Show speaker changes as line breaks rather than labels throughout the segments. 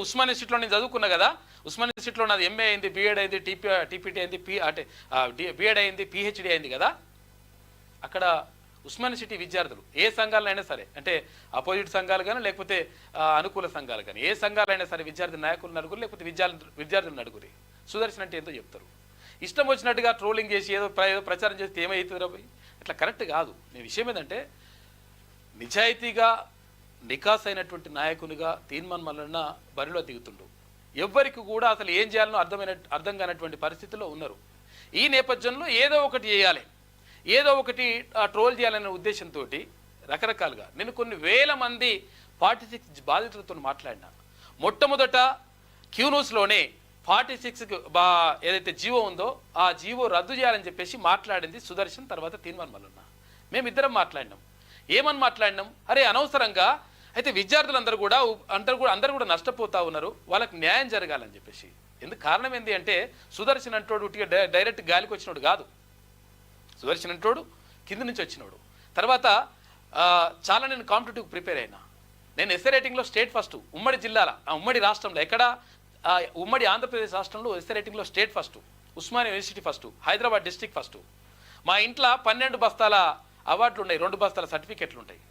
ఉస్మాన్ ఇన్స్టిట్యూట్లో నేను చదువుకున్నా కదా, ఉస్మాన్ ఇన్స్టిట్యూట్లో నాది ఎంఏ అయింది, బీఎడ్ అయింది, టీపీటీ అయింది, బీఎడ్ అయింది, పిహెచ్డి అయింది కదా. అక్కడ ఉస్మాన్ సిటీ విద్యార్థులు ఏ సంఘాలైనా సరే, అంటే అపోజిట్ సంఘాలు కానీ లేకపోతే అనుకూల సంఘాలు కానీ, ఏ సంఘాలైనా సరే విద్యార్థి నాయకులు నలుగురు లేకపోతే విద్యార్థులు నలుగురి సుదర్శన్ అంటే ఏంటో చెప్తారు. ఇష్టం వచ్చినట్టుగా ట్రోలింగ్ చేసి ఏదో ప్రచారం చేస్తే ఏమవుతుందో అట్లా కరెక్ట్ కాదు. నేను విషయం ఏంటంటే నిజాయితీగా నికాస్ అయినటువంటి నాయకునిగా తీర్మాన్ మల్లన్న బరిలో దిగుతుండు. ఎవ్వరికి కూడా అసలు ఏం చేయాలనో అర్థం కానటువంటి పరిస్థితుల్లో ఉన్నారు. ఈ నేపథ్యంలో ఏదో ఒకటి చేయాలి, ఏదో ఒకటి ట్రోల్ చేయాలనే ఉద్దేశంతో రకరకాలుగా నేను కొన్ని వేల మంది 46 బాధితులతో మాట్లాడినా. మొట్టమొదట క్యూన్యూస్లోనే 46 ఏదైతే జీవో ఉందో ఆ జీవో రద్దు చేయాలని చెప్పేసి మాట్లాడింది సుదర్శన్, తర్వాత తీర్మాన్ మల్లన్న. మేమిద్దరం మాట్లాడినాం. ఏమని మాట్లాడినాం, అరే అనవసరంగా అయితే విద్యార్థులందరూ కూడా అందరూ కూడా నష్టపోతా ఉన్నారు, వాళ్ళకి న్యాయం జరగాలని చెప్పేసి. ఎందుకు కారణం ఏంటి అంటే సుదర్శన్ అంటోడు డైరెక్ట్ గాలికి వచ్చినోడు కాదు. సుదర్శన్ అంటోడు కింద నుంచి వచ్చినోడు. తర్వాత చాలా నేను కాంపిటేటివ్ ప్రిపేర్ అయినా. నేను ఎస్ఏ రైటింగ్లో స్టేట్ ఫస్ట్, ఉమ్మడి జిల్లాల ఉమ్మడి రాష్ట్రంలో ఎక్కడ ఉమ్మడి ఆంధ్రప్రదేశ్ రాష్ట్రంలో SA రైటింగ్లో state first, Osmania university first, Hyderabad district first. మా ఇంట్లో 12 బస్తాల అవార్డులు ఉన్నాయి, 2 బస్తాల సర్టిఫికెట్లు ఉంటాయి.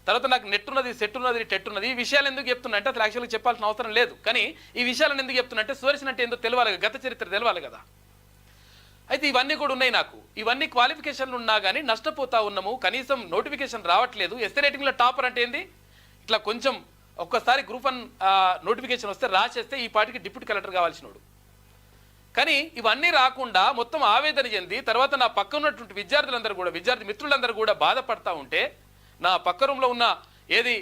తర్వాత నాకు నెట్ ఉన్నది, సెట్ ఉన్నది, టెట్ ఉన్నది. ఈ విషయాలు ఎందుకు చెప్తున్నా అంటే అసలు యాక్చువల్గా చెప్పాల్సిన అవసరం లేదు, కానీ ఈ విషయాలను ఎందుకు చెప్తున్నా అంటే సుదర్శన్ అంటే ఏందో తెలవాలి, గత చరిత్ర తెలవాలి కదా. అయితే ఇవన్నీ కూడా ఉన్నాయి నాకు. ఇవన్నీ క్వాలిఫికేషన్లు ఉన్నా కానీ నష్టపోతా ఉన్నాము, కనీసం నోటిఫికేషన్ రావట్లేదు. ఎస్ఏ రేటింగ్లో టాపర్ అంటే ఏంది, ఇట్లా కొంచెం ఒక్కసారి గ్రూప్ 1 నోటిఫికేషన్ వస్తే రాసేస్తే ఈ పార్టీకి డిప్యూటీ కలెక్టర్ కావాల్సినోడు. కానీ ఇవన్నీ రాకుండా మొత్తం ఆవేదన చెంది తర్వాత నా పక్క ఉన్నటువంటి విద్యార్థి మిత్రులందరూ కూడా బాధపడతా ఉంటే, నా పక్క రూమ్లో ఉన్న ఏది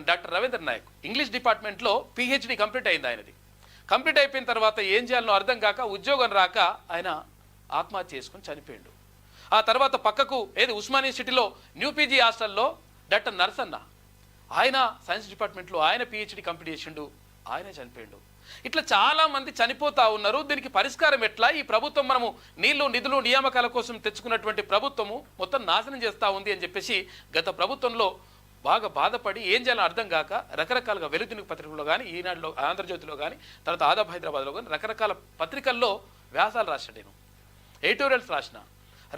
డాక్టర్ రవీంద్ర నాయక్ ఇంగ్లీష్ డిపార్ట్మెంట్లో పిహెచ్డి కంప్లీట్ అయింది ఆయనది. కంప్లీట్ అయిపోయిన తర్వాత ఏం చేయాలనో అర్థం కాక, ఉద్యోగం రాక ఆయన ఆత్మహత్య చేసుకుని చనిపోయిండు. ఆ తర్వాత పక్కకు ఏది ఉస్మానియా సిటీలో న్యూ పీజీ హాస్టల్లో డాక్టర్ నర్సన్న, ఆయన సైన్స్ డిపార్ట్మెంట్లో ఆయన పిహెచ్డి కంప్లీట్ చేసిండు, ఆయనే చనిపోయిండు. ఇట్లా చాలా మంది చనిపోతా ఉన్నారు. దీనికి పరిష్కారం ఎట్లా? ఈ ప్రభుత్వం మనము నీళ్లు నిధులు నియామకాల కోసం తెచ్చుకున్నటువంటి ప్రభుత్వము మొత్తం నాశనం చేస్తూ ఉంది అని చెప్పేసి గత ప్రభుత్వంలో బాగా బాధపడి ఏం చేయాలో అర్థం కాక రకరకాలుగా వెలుగుదిన పత్రికల్లో కానీ, ఈనాడులో, ఆంధ్రజ్యోతిలో కానీ, తర్వాత ఆదాబ్ హైదరాబాద్లో కానీ రకరకాల పత్రికల్లో వ్యాసాలు రాసిన, నేను ఎడిటోరియల్స్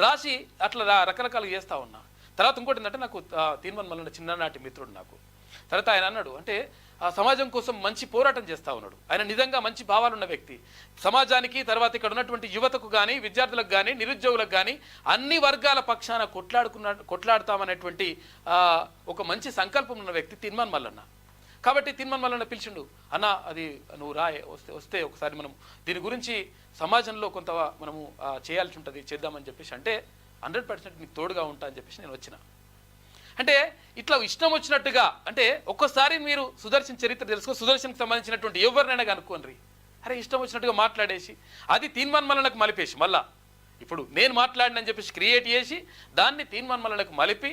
రాసి అట్లా రకరకాలుగా చేస్తూ ఉన్నా. తర్వాత ఇంకోటి ఏంటంటే నాకు తీర్మాన్ మల్లన్న చిన్ననాటి మిత్రుడు నాకు. తర్వాత ఆయన అన్నాడు అంటే సమాజం కోసం మంచి పోరాటం చేస్తూ ఉన్నాడు, ఆయన నిజంగా మంచి భావాలున్న వ్యక్తి. సమాజానికి తర్వాత ఇక్కడ ఉన్నటువంటి యువతకు కానీ, విద్యార్థులకు కానీ, నిరుద్యోగులకు కానీ అన్ని వర్గాల పక్షాన కొట్లాడతామనేటువంటి ఒక మంచి సంకల్పం ఉన్న వ్యక్తి తీర్మాన్ మల్లన్న. కాబట్టి తీర్మాన్ మల్లన్న పిలిచిండు, అన్న అది నువ్వు వస్తే ఒకసారి మనం దీని గురించి సమాజంలో కొంత మనము చేయాల్సి ఉంటుంది, చేద్దామని చెప్పేసి అంటే 100% నీకు తోడుగా ఉంటా అని చెప్పేసి నేను వచ్చిన. అంటే ఇట్లా ఇష్టం వచ్చినట్టుగా, అంటే ఒక్కసారి మీరు సుదర్శన్ చరిత్ర తెలుసుకో, సుదర్శన్కి సంబంధించినటువంటి ఎవరినైనా కనుక్కోండి. అరే ఇష్టం వచ్చినట్టుగా మాట్లాడేసి అది తీర్మాన్ మల్లన్నకు మలిపేసి మళ్ళా ఇప్పుడు నేను మాట్లాడినని చెప్పేసి క్రియేట్ చేసి దాన్ని తీర్మాన్ మల్లన్నకు మలిపి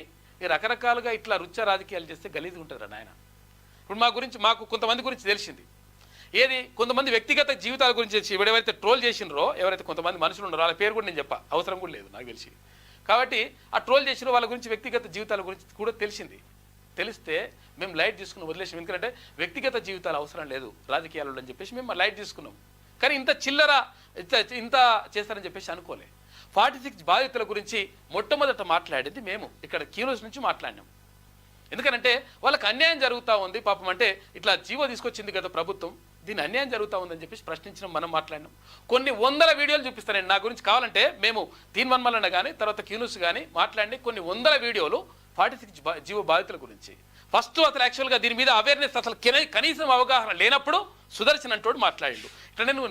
రకరకాలుగా ఇట్లా రుచ్చ రాజకీయాలు చేస్తే గలీజ్గా ఉంటుంది నాయన. ఇప్పుడు మాకు కొంతమంది గురించి తెలిసింది, ఏది కొంతమంది వ్యక్తిగత జీవితాల గురించి ఎవరైతే ట్రోల్ చేసినారో, ఎవరైతే కొంతమంది మనుషులు ఉన్నారో వాళ్ళ పేరు కూడా నేను చెప్పా, అవసరం కూడా లేదు నాకు తెలిసి. కాబట్టి ఆ ట్రోల్ చేసిన వాళ్ళ గురించి వ్యక్తిగత జీవితాల గురించి కూడా తెలిస్తే మేము లైట్ తీసుకుని వదిలేసాం. ఎందుకంటే వ్యక్తిగత జీవితాలు అవసరం లేదు రాజకీయాలలో అని చెప్పేసి మేము లైట్ తీసుకున్నాం. కానీ ఇంత చిల్లర ఇంత చేస్తారని చెప్పేసి అనుకోలే. 46 బాధితుల గురించి మొట్టమొదట మాట్లాడేది మేము ఇక్కడ క్యూన్యూస్ నుంచి మాట్లాడినాం. ఎందుకంటే వాళ్ళకి అన్యాయం జరుగుతూ ఉంది పాపం. అంటే ఇట్లా జీవో తీసుకొచ్చింది కదా ప్రభుత్వం, దీని అన్యాయం జరుగుతూ ఉందని చెప్పేసి ప్రశ్నించడం, మనం మాట్లాడినాం. కొన్ని వందల వీడియోలు చూపిస్తాను నేను, నా గురించి కావాలంటే మేము తీర్మాన్ మల్లన్న కానీ తర్వాత క్యూన్యూస్ కానీ మాట్లాడి కొన్ని వందల వీడియోలు 46 జీవో బాధితుల గురించి. ఫస్ట్ అసలు యాక్చువల్గా దీని మీద అవేర్నెస్ అసలు కనీసం అవగాహన లేనప్పుడు సుదర్శన్ అంటోడు మాట్లాడిండు. ఇట్లా నేను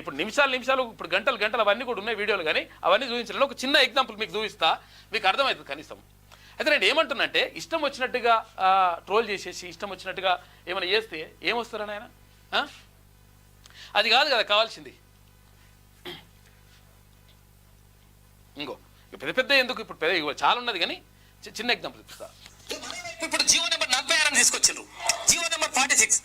ఇప్పుడు నిమిషాలు ఇప్పుడు గంటలు అవన్నీ కూడా ఉన్నాయి వీడియోలు, కానీ అవన్నీ చూపించలేదు. ఒక చిన్న ఎగ్జాంపుల్ మీకు చూపిస్తా, మీకు అర్థమవుతుంది కనీసం. అయితే నేను ఏమంటున్నంటే ఇష్టం వచ్చినట్టుగా ట్రోల్ చేసేసి ఇష్టం వచ్చినట్టుగా ఏమైనా చేస్తే ఏమొస్తారని ఆయన, అది కాదు కదా కావాల్సింది. ఇంకో పెద్ద ఎందుకు, ఇప్పుడు చాలా ఉన్నది కానీ చిన్న ఎగ్జాంపుల్ ఇస్తా.
ఇప్పుడు జీవో నెంబర్ 46 తీసుకొచ్చారు, జీవో నెంబర్ 46.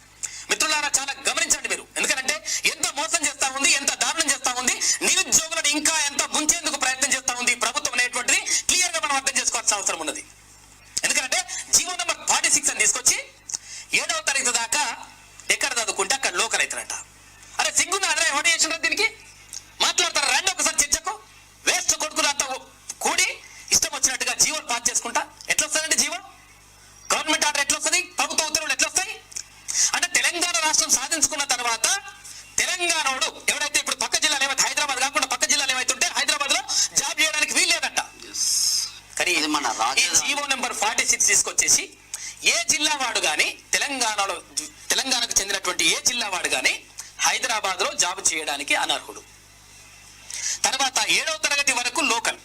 మిత్రులారా చాలా గమనించండి మీరు, ఎందుకంటే ఎంత మోసం చేస్తా ఉంది, ఎంత దారుణం చేస్తా ఉంది, నిరుద్యోగులను ఇంకా ఎంత ముంచేందుకు ప్రయత్నం చేస్తా ఉంది ప్రభుత్వం అనేటువంటిది క్లియర్ గా మనం అర్థం చేసుకోవాల్సిన అవసరం ఉన్నది. ఎందుకంటే జీవో నెంబర్ 46 అని తీసుకొచ్చి 7వ తారీఖు దాకా రాష్ట్రం సాధించుకున్న తర్వాత తెలంగాణోడు ఎవడైతే ఇప్పుడు పక్క జిల్లాలు ఏమైతే హైదరాబాద్ కాకుండా పక్క జిల్లాలు ఏమైతుంటే హైదరాబాద్ లో జాబ్ చేయడానికి వీల్లేదంట. కానీ ఈ జీవో నెంబర్ 46 తీసుకొచ్చేసి ఏ జిల్లా వాడు కానీ తెలంగాణకు చెందినటువంటి ఏ జిల్లా వాడు కానీ హైదరాబాద్ లో జాబ్ చేయడానికి అనర్హుడు. తర్వాత 7వ తరగతి వరకు లోకల్.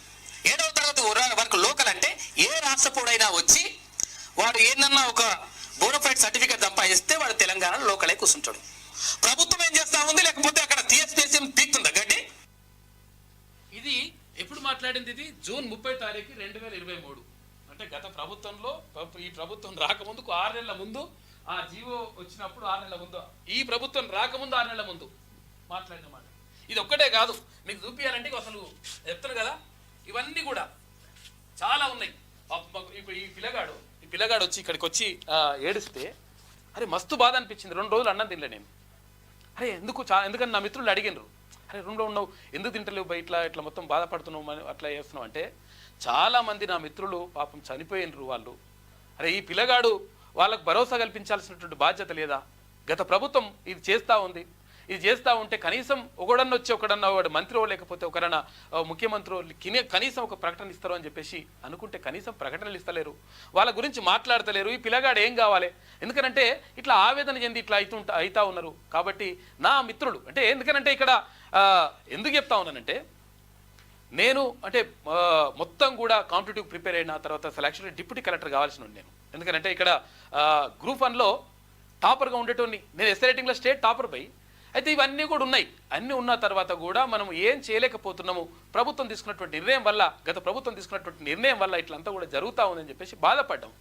7వ తరగతి వరకు లోకల్ అంటే ఏ రాష్ట్రపోడైనా వచ్చి వాడు ఏందన్నా ఒక బోనోఫైడ్ సర్టిఫికేట్ సంపాదిస్తే వాడు తెలంగాణలో లోకలే కూర్చుంటాడు. ప్రభుత్వం ఏం చేస్తా ఉంది, లేకపోతే అక్కడ టీఎస్పీఎస్సీ పీక్తుందా గడ్డి?
ఇది ఎప్పుడు మాట్లాడింది? ఇది జూన్ 30 తారీఖు 2023. అంటే గత ప్రభుత్వంలో, ఈ ప్రభుత్వం రాకముందుకు 6 నెలల ముందు, ఆ జీవో వచ్చినప్పుడు 6 నెలల ముందు, ఈ ప్రభుత్వం రాకముందు 6 నెలల ముందు మాట్లాడిన మాట. ఇది ఒక్కటే కాదు, మీకు చూపించాలంటే అసలు చెప్తాను కదా, ఇవన్నీ కూడా చాలా ఉన్నాయి. ఇప్పుడు ఈ పిల్లగాడు వచ్చి ఇక్కడికి వచ్చి ఏడిస్తే అరే మస్తు బాధ అనిపించింది. 2 రోజులు అన్నం తినలే నేను. అరే ఎందుకని నా మిత్రులు అడిగినరు, అరే రూమ్లో ఉన్నావు ఎందుకు తింటలేవు బయట ఇట్లా మొత్తం బాధపడుతున్నావు అని అట్లా చేస్తున్నావు అంటే, చాలామంది నా మిత్రులు పాపం చనిపోయినరు వాళ్ళు. అరే ఈ పిల్లగాడు వాళ్ళకు భరోసా కల్పించాల్సినటువంటి బాధ్యత లేదా? గత ప్రభుత్వం ఇది చేస్తూ ఉంది. ఇది చేస్తూ ఉంటే కనీసం ఒకడన్నా వాడు మంత్రి లేకపోతే ఒకరన్నా ముఖ్యమంత్రి కనీసం ఒక ప్రకటన ఇస్తారు అని చెప్పేసి అనుకుంటే కనీసం ప్రకటనలు ఇస్తలేరు, వాళ్ళ గురించి మాట్లాడతలేరు. ఈ పిల్లగాడు ఏం కావాలి? ఎందుకనంటే ఇట్లా ఆవేదన చెంది ఇట్లా అవుతా ఉన్నారు. కాబట్టి నా మిత్రులు అంటే ఎందుకనంటే ఇక్కడ ఎందుకు చెప్తా ఉన్నానంటే, నేను అంటే మొత్తం కూడా కాంపిటేటివ్ ప్రిపేర్ అయిన తర్వాత సెలక్షన్ డిప్యూటీ కలెక్టర్ కావాల్సిన నేను. ఎందుకంటే ఇక్కడ గ్రూప్ 1లో టాపర్గా ఉండేటోని నేను. ఎస్ఏ రైటింగ్లో స్టేట్ టాపర్ పై. అయితే ఇవన్నీ కూడా ఉన్నాయి. అన్నీ ఉన్న తర్వాత కూడా మనం ఏం చేయలేకపోతున్నాము. ప్రభుత్వం తీసుకున్నటువంటి నిర్ణయం వల్ల, గత ప్రభుత్వం తీసుకున్నటువంటి నిర్ణయం వల్ల ఇట్లంతా కూడా జరుగుతూ ఉందని చెప్పేసి బాధపడ్డాం.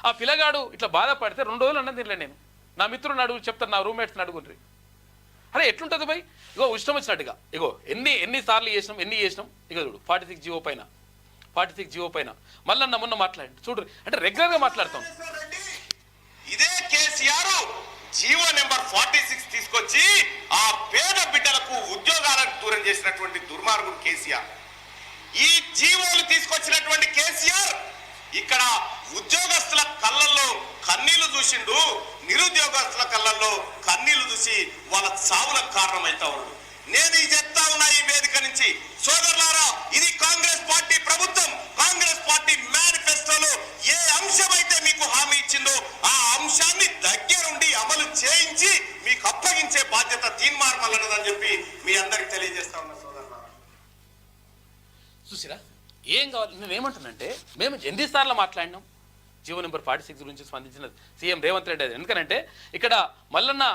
ఆ పిల్లగాడు ఇట్లా బాధపడితే 2 రోజులు అన్నది తినలే నేను. నా మిత్రులను అడుగు చెప్తాను, నా రూమ్మేట్స్ని అడుగుండ్రి. అరే ఎట్లుంటుంది భయ్? ఇగో ఇష్టం వచ్చినట్టుగా ఇగో ఎన్నిసార్లు చేసినాం. ఇక చూడు 46 జీవో పైన మళ్ళీ మొన్న మాట్లాడి చూడు, అంటే రెగ్యులర్గా మాట్లాడతాం.
ఇదే కేసీఆర్ జీవో నెంబర్ 46 తీసుకొచ్చి ఆ పేద బిడ్డలకు ఉద్యోగాలను దూరం చేసినటువంటి దుర్మార్గుడు కేసీఆర్. ఈ జీవోలు తీసుకొచ్చినటువంటి కేసీఆర్ ఇక్కడ ఉద్యోగస్తుల కళ్ళల్లో కన్నీళ్లు చూసిండు, నిరుద్యోగస్తుల కళ్ళల్లో కన్నీళ్లు చూసి వాళ్ళ చావులకు కారణమైతా ఉన్నాడు. నేను ఇది చెప్తా ఉన్నా ఈ వేదిక నుంచి, సోదరులారా, ఇది కాంగ్రెస్ పార్టీ ప్రభుత్వం. కాంగ్రెస్ పార్టీ మేనిఫెస్టోలో ఏ అంశం అయితే మీకు హామీ ఇచ్చిందో ఆ అంశాన్ని దగ్గరుండి అమలు చేయించి మీకు అప్పగించే బాధ్యత తీన్మార్మలన్నదని చెప్పి మీ అందరికి తెలియజేస్తా ఉన్నా సోదరులారా.
చూసిరా ఏం కావాలి? నేను ఏమంటానంటే, మేము ఎన్నిసార్లు మాట్లాడినాం జీవో నెంబర్ 46 గురించి స్పందించిన సీఎం రేవంత్ రెడ్డి. ఎందుకనంటే ఇక్కడ మల్లన్న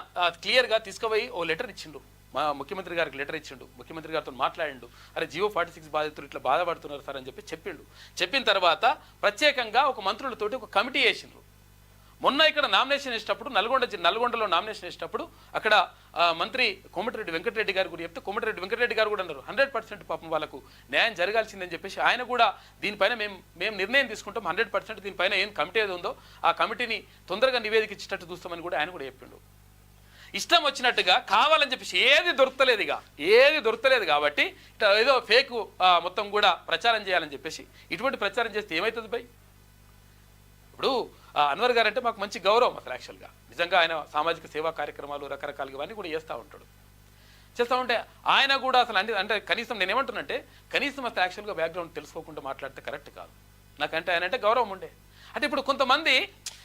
క్లియర్గా తీసుకుపోయి ఓ లెటర్ ఇచ్చిండు, మా ముఖ్యమంత్రి గారికి లెటర్ ఇచ్చిండు, ముఖ్యమంత్రి గారితో మాట్లాడిండు. అరే జీవో 46 బాధితులు ఇట్లా బాధపడుతున్నారు సార్ అని చెప్పిండు. చెప్పిన తర్వాత ప్రత్యేకంగా ఒక మంత్రులతోటి ఒక కమిటీ వేసిండ్రు. మొన్న ఇక్కడ నామినేషన్ వేసేటప్పుడు నల్గొండలో నామినేషన్ వేసేటప్పుడు అక్కడ మంత్రి కోమటిరెడ్డి వెంకటరెడ్డి గారు కూడా చెప్తే, కోమటిరెడ్డి వెంకటరెడ్డి గారు కూడా అన్నారు 100% పాపం వాళ్ళకు న్యాయం జరగాల్సిందని చెప్పేసి ఆయన కూడా దీనిపైన మేము నిర్ణయం తీసుకుంటాం, 100% దీనిపైన ఏం కమిటీ ఏది ఉందో ఆ కమిటీని తొందరగా నివేదిక ఇచ్చేటట్టు చూస్తామని కూడా ఆయన కూడా చెప్పిండు. ఇష్టం వచ్చినట్టుగా కావాలని చెప్పేసి ఏది దొరకలేదు కాబట్టి ఏదో ఫేక్ మొత్తం కూడా ప్రచారం చేయాలని చెప్పేసి ఇటువంటి ప్రచారం చేస్తే ఏమవుతుంది భయ్? ఇప్పుడు అన్వర్ గారు అంటే మాకు మంచి గౌరవం అసలు. యాక్చువల్గా నిజంగా ఆయన సామాజిక సేవా కార్యక్రమాలు రకరకాలుగా ఇవన్నీ కూడా చేస్తూ ఉంటే ఆయన కూడా అసలు అంటే కనీసం నేను ఏమంటున్నంటే, కనీసం అసలు యాక్చువల్గా బ్యాక్గ్రౌండ్ తెలుసుకోకుండా మాట్లాడితే కరెక్ట్ కాదు. నాకంటే ఆయన అంటే గౌరవం ఉండే. అంటే ఇప్పుడు కొంతమంది,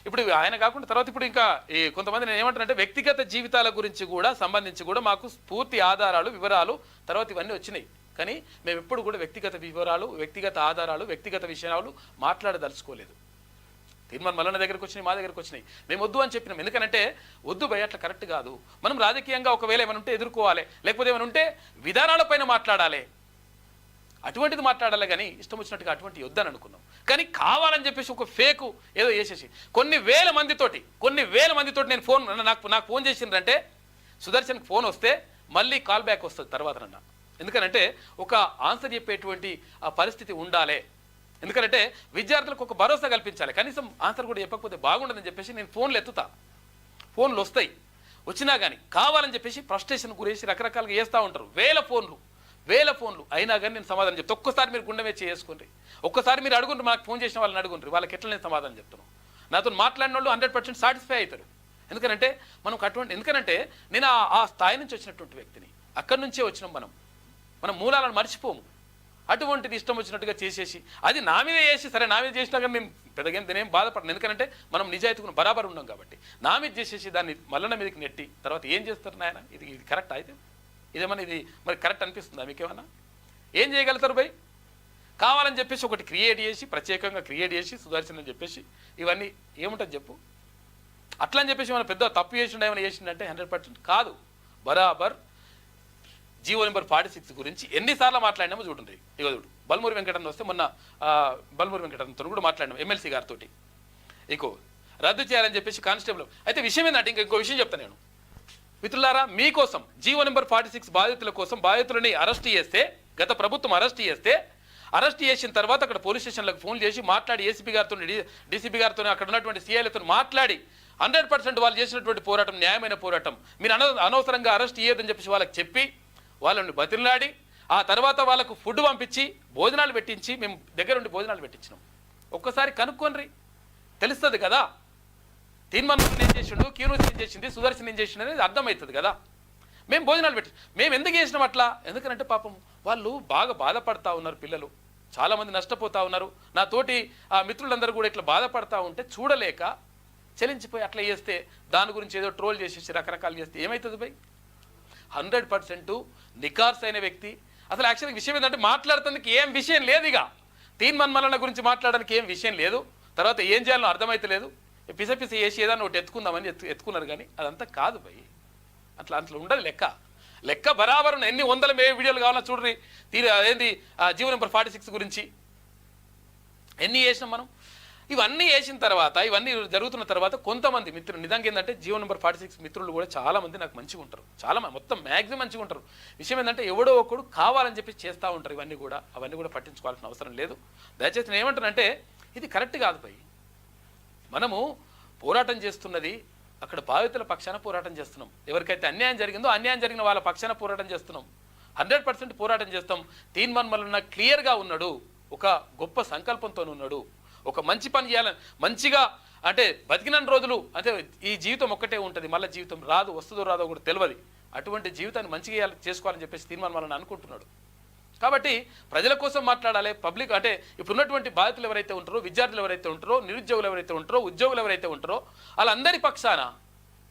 ఇప్పుడు ఆయన కాకుండా తర్వాత ఇప్పుడు ఇంకా ఈ కొంతమంది నేను ఏమంటానంటే, వ్యక్తిగత జీవితాల గురించి కూడా సంబంధించి కూడా మాకు పూర్తి ఆధారాలు, వివరాలు తర్వాత ఇవన్నీ వచ్చినాయి. కానీ మేము ఎప్పుడు కూడా వ్యక్తిగత వివరాలు, వ్యక్తిగత ఆధారాలు, వ్యక్తిగత విషయాలు మాట్లాడదలుచుకోలేదు. తీర్మానం మల్లన్న దగ్గరకు వచ్చినాయి, మా దగ్గరకు వచ్చినాయి. మేము వద్దు అని చెప్పినాం. ఎందుకంటే వద్దు భయ, అట్లా కరెక్ట్ కాదు. మనం రాజకీయంగా ఒకవేళ ఏమైనా ఉంటే ఎదుర్కోవాలి, లేకపోతే ఏమైనా ఉంటే విధానాలపైన మాట్లాడాలి, అటువంటిది మాట్లాడాలి. కానీ ఇష్టం వచ్చినట్టుగా అటువంటి వద్దని అనుకున్నాం. కానీ కావాలని చెప్పేసి ఒక ఫేకు ఏదో చేసేసి కొన్ని వేల మందితోటి నేను నాకు ఫోన్ చేసిండ్రంటే, సుదర్శన్కి ఫోన్ వస్తే మళ్ళీ కాల్ బ్యాక్ వస్తుంది తర్వాత నన్న. ఎందుకనంటే ఒక ఆన్సర్ చెప్పేటువంటి ఆ పరిస్థితి ఉండాలి. ఎందుకంటే విద్యార్థులకు ఒక భరోసా కల్పించాలి. కనీసం ఆన్సర్ కూడా చెప్పకపోతే బాగుండదని చెప్పేసి నేను ఫోన్లు వస్తాయి. వచ్చినా కానీ కావాలని చెప్పేసి ఫ్రస్ట్రేషన్ గురేసి రకరకాలుగా చేస్తూ ఉంటారు. వేల ఫోన్లు అయినా కానీ నేను సమాధానం చెప్తాను. ఒక్కసారి మీరు గుండె మీద చేసుకుంటారు, ఒక్కసారి మీరు అడుగుంటారు, మాకు ఫోన్ చేసిన వాళ్ళని అడుగుంటారు, వాళ్ళకి ఎట్లా నేను సమాధానం చెప్తున్నాను. నాతో మాట్లాడిన వాళ్ళు 100% సాటిస్ఫై అవుతారు. ఎందుకంటే మనం అటువంటి ఎందుకంటే నేను ఆ స్థాయి నుంచి వచ్చినటువంటి వ్యక్తిని, అక్కడి నుంచే వచ్చినాం మనం మూలాలను మర్చిపోము. అటువంటిది ఇష్టం వచ్చినట్టుగా చేసేసి అది నా మీద చేసి సరే నా మీద చేసినా కానీ నేను పెద్దగా నేనేం బాధపడను, ఎందుకంటే మనం నిజాయితీగా బరాబర్ ఉన్నాం కాబట్టి. నా మీద చేసేసి దాన్ని మల్లన్న మీదకి నెట్టి తర్వాత ఏం చేస్తారు నాయన? ఇది కరెక్ట్ అయితే ఇదేమన్నా ఇది మరి కరెక్ట్ అనిపిస్తుందా మీకేమన్నా? ఏం చేయగలుగుతారు భయ్? కావాలని చెప్పేసి ఒకటి క్రియేట్ చేసి ప్రత్యేకంగా క్రియేట్ చేసి సుదర్శన్ అని చెప్పేసి ఇవన్నీ ఏముంటుంది చెప్పు? అట్లా అని చెప్పేసి మనం పెద్ద తప్పు చేసిండే ఏమైనా చేసిండంటే 100% కాదు. బరాబర్ జీవో నెంబర్ 46 గురించి ఎన్నిసార్లు మాట్లాడినామో చూడండి. ఇక చూడు బల్మూరి వెంకటన్న వస్తే మొన్న బల్మూరి వెంకటన్నతో కూడా మాట్లాడినాం ఎమ్మెల్సీ గారితో. ఇంకో రద్దు చేయాలని చెప్పేసి కానిస్టేబుల్ అయితే విషయం ఏంటంటే ఇంకో విషయం చెప్తాను నేను మిత్రులారా, మీకోసం జీవో నెంబర్ 46 బాధితుల కోసం బాధితులని అరెస్ట్ చేస్తే, గత ప్రభుత్వం అరెస్ట్ చేసిన తర్వాత అక్కడ పోలీస్ స్టేషన్లకు ఫోన్ చేసి మాట్లాడి ఏసీపీ గారితో డీసీపీ గారితో అక్కడ ఉన్నటువంటి సీఐలతో మాట్లాడి 100% వాళ్ళు చేసినటువంటి పోరాటం న్యాయమైన పోరాటం, మీరు అనవసరంగా అరెస్ట్ చేయొద్దని చెప్పేసి వాళ్ళకి చెప్పి వాళ్ళని బతిలాడి ఆ తర్వాత వాళ్ళకు ఫుడ్ పంపించి భోజనాలు పెట్టించి మేము దగ్గరుండి భోజనాలు పెట్టించినాం. ఒక్కసారి కనుక్కోండి తెలుస్తుంది కదా. తీన్మన్మోహన్ ఏం చేసిండు, కీరూస్ ఏం చేసింది, సుదర్శన్ ఏం చేసిండు అనేది అర్థమవుతుంది కదా. మేము భోజనాలు పెట్టి మేము ఎందుకు చేసినాం అట్లా? ఎందుకంటే పాపం వాళ్ళు బాగా బాధపడతా ఉన్నారు, పిల్లలు చాలామంది నష్టపోతూ ఉన్నారు. నా తోటి ఆ మిత్రులందరూ కూడా ఇట్లా బాధపడతా ఉంటే చూడలేక చెలించిపోయి అట్లా చేస్తే దాని గురించి ఏదో ట్రోల్ చేసేసి రకరకాలు చేస్తే ఏమవుతుంది భయ్? 100% నికార్స్ అయిన వ్యక్తి. అసలు యాక్చువల్గా విషయం ఏంటంటే మాట్లాడుతుందుకు ఏం విషయం లేదు. ఇక తీన్మన్మలన గురించి మాట్లాడడానికి ఏం విషయం లేదు. తర్వాత ఏం చేయాలో అర్థమైతే లేదు. పిస వేసి ఏదన్నా ఒకటి ఎత్తుకుందామని ఎత్తుకున్నారు, కానీ అదంతా కాదు భయ్. అట్లా ఉండదు లెక్క బరాబర్. ఎన్ని వందల వీడియోలు కావాలో చూడ్రి. అదేంటి జీవో నెంబర్ 46 గురించి ఎన్ని చేసినాం మనం. ఇవన్నీ చేసిన తర్వాత ఇవన్నీ జరుగుతున్న తర్వాత కొంతమంది మిత్రులు నిజంగా ఏంటంటే జీవో నెంబర్ 46 మిత్రులు కూడా చాలామంది నాకు మంచిగా ఉంటారు, మొత్తం మ్యాక్సిమం మంచిగా ఉంటారు. విషయం ఏంటంటే ఎవడో ఒకడు కావాలని చెప్పి చేస్తూ ఉంటారు. అవన్నీ కూడా పట్టించుకోవాల్సిన అవసరం లేదు. దయచేసి నేను ఏమంటానంటే ఇది కరెక్ట్ కాదు భయ్. మనము పోరాటం చేస్తున్నది అక్కడ బాధితుల పక్షాన పోరాటం చేస్తున్నాం. ఎవరికైతే అన్యాయం జరిగిందో అన్యాయం జరిగిన వాళ్ళ పక్షాన పోరాటం చేస్తున్నాం. 100% పోరాటం చేస్తాం. తీన్మన్మలన క్లియర్గా ఉన్నాడు, ఒక గొప్ప సంకల్పంతో ఉన్నాడు, ఒక మంచి పని చేయాలని మంచిగా అంటే బతికిన రోజులు అంటే ఈ జీవితం ఒక్కటే ఉంటుంది, మళ్ళీ జీవితం రాదు, వస్తుందో రాదో కూడా తెలియదు. అటువంటి జీవితాన్ని మంచిగా చేసుకోవాలని చెప్పేసి తీన్మన్మలన అనుకుంటున్నాడు. కాబట్టి ప్రజల కోసం మాట్లాడాలి. పబ్లిక్ అంటే ఇప్పుడున్నటువంటి బాధితులు ఎవరైతే ఉంటారో, విద్యార్థులు ఎవరైతే ఉంటారో, నిరుద్యోగులు ఎవరైతే ఉంటారో, ఉద్యోగులు ఎవరైతే ఉంటారో వాళ్ళందరి పక్షాన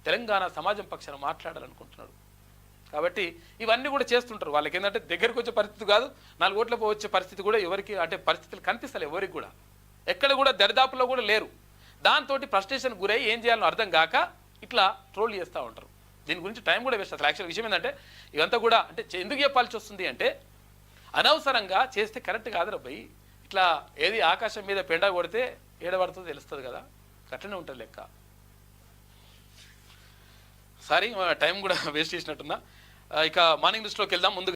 తెలంగాణ సమాజం పక్షాన మాట్లాడాలనుకుంటున్నాడు. కాబట్టి ఇవన్నీ కూడా చేస్తుంటారు. వాళ్ళకి ఏంటంటే దగ్గరకు వచ్చే పరిస్థితి కాదు, 4 ఓట్లకు వచ్చే పరిస్థితి కూడా ఎవరికి అంటే పరిస్థితులు కనిపిస్తలే ఎవరికి కూడా, ఎక్కడ కూడా దరిదాపులో కూడా లేరు. దాంతో ఫ్రస్ట్రేషన్ గురై ఏం చేయాలో అర్థం కాక ఇట్లా ట్రోల్ చేస్తూ ఉంటారు. దీని గురించి టైం కూడా వేస్ట్. అసలు యాక్చువల్ విషయం ఏంటంటే ఇదంతా కూడా అంటే ఎందుకు చెప్పాల్సి వస్తుంది అంటే అనవసరంగా చేస్తే కరెక్ట్ కాదురా భయ్. ఇట్లా ఏది ఆకాశం మీద పెండ కొడితే ఏడబడుతుందో తెలుస్తుంది కదా, అట్లనే ఉంటుంది లెక్క. సారీ టైం కూడా వేస్ట్ చేసినట్టున్నా. ఇక మార్నింగ్ లిస్ట్లోకి వెళ్దాం. ముందు